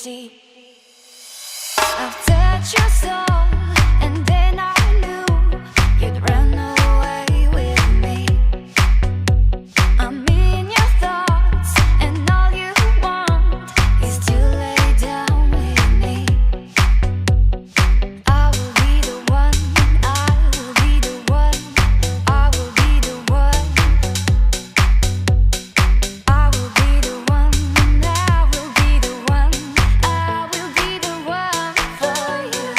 see. I've touched your soul, and then I knew you'd run away with me. I'm in your thoughts, and all you want is to lay down with me. I will be the one, I will be the one, I will be the one. I will be the one, I will be the one, I will be the one for you.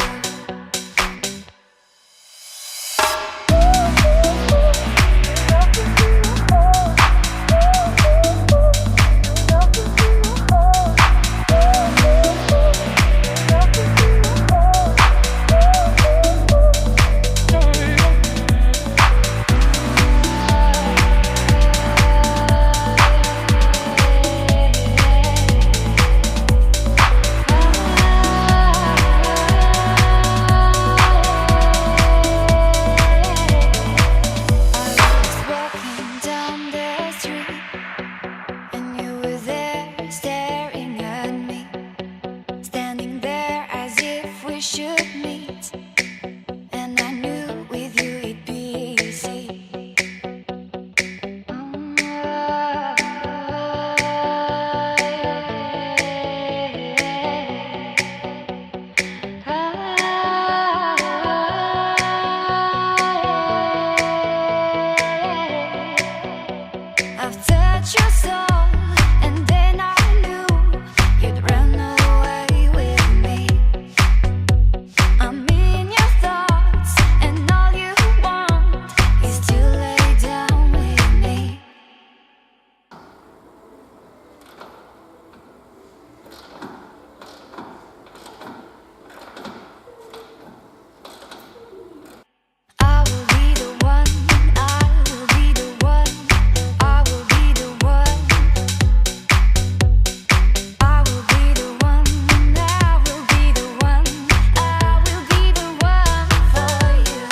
Walking down the street, and you were there staring at me, standing there as if we should meet. And I knew with you it'd be easy. I've touched your soul, and then I knew you'd run away with me. I'm in your thoughts, and all you want is to lay down with me. I will be the one, I will be the one, I will be the one. I will be the one, I will be the one, I will be the one for you.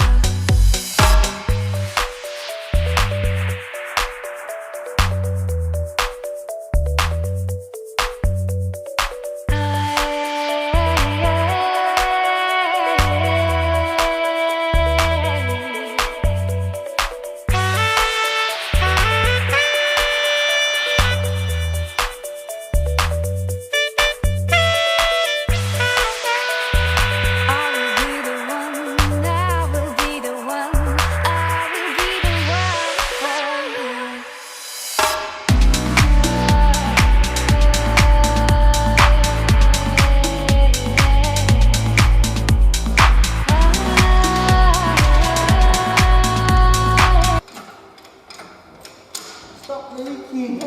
Stop leaking.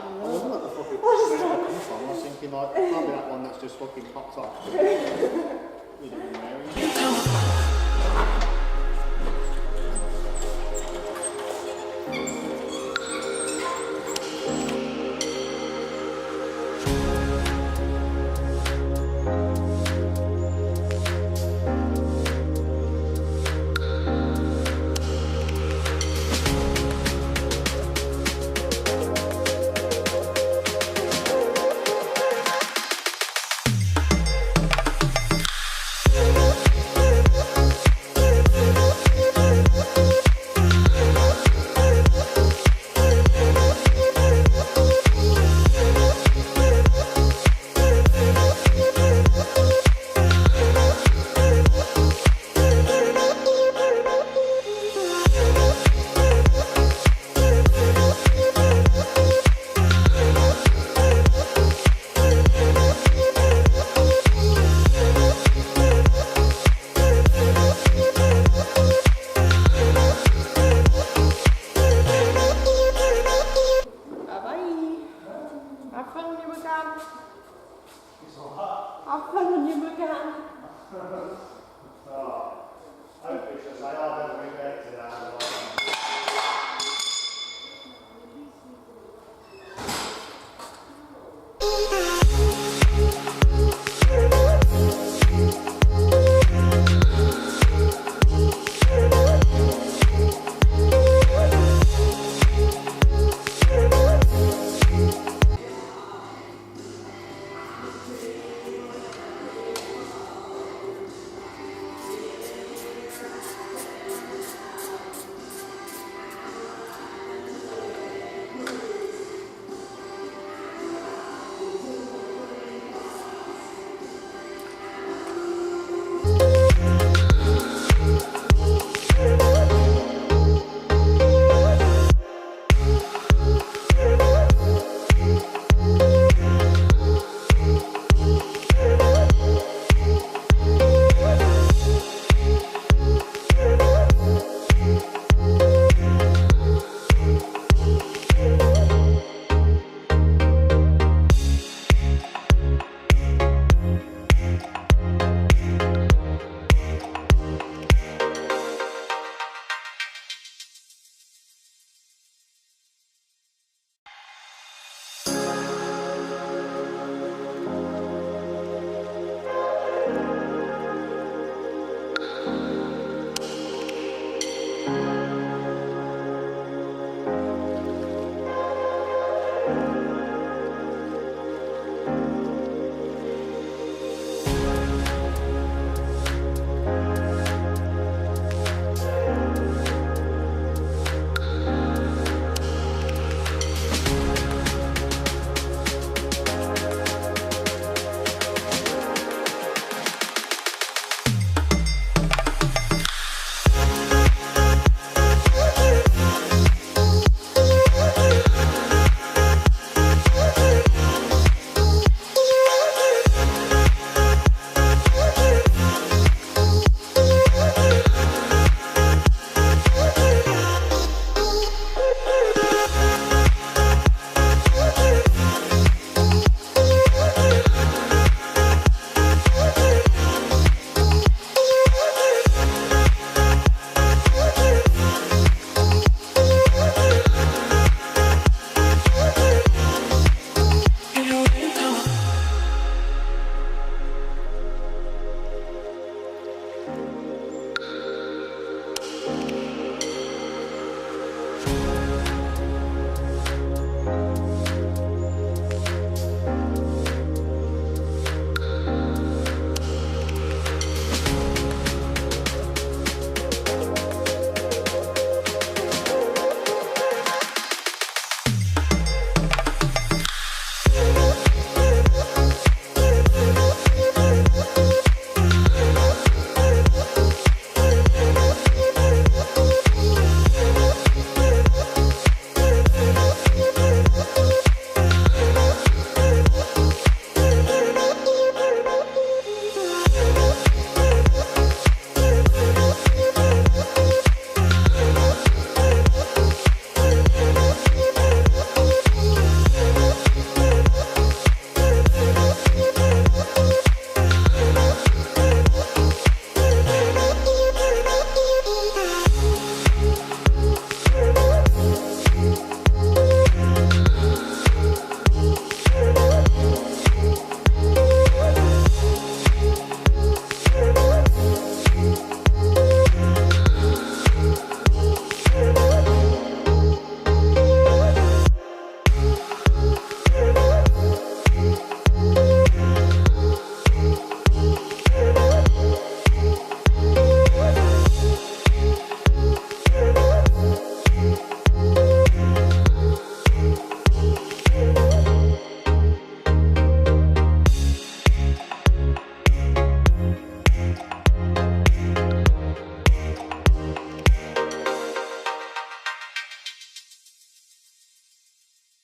I wonder what the fuck it's come from. I was thinking like, it can't be that one that's just fucking popped off. We don't know where it is. Hopefully, I don't regret it.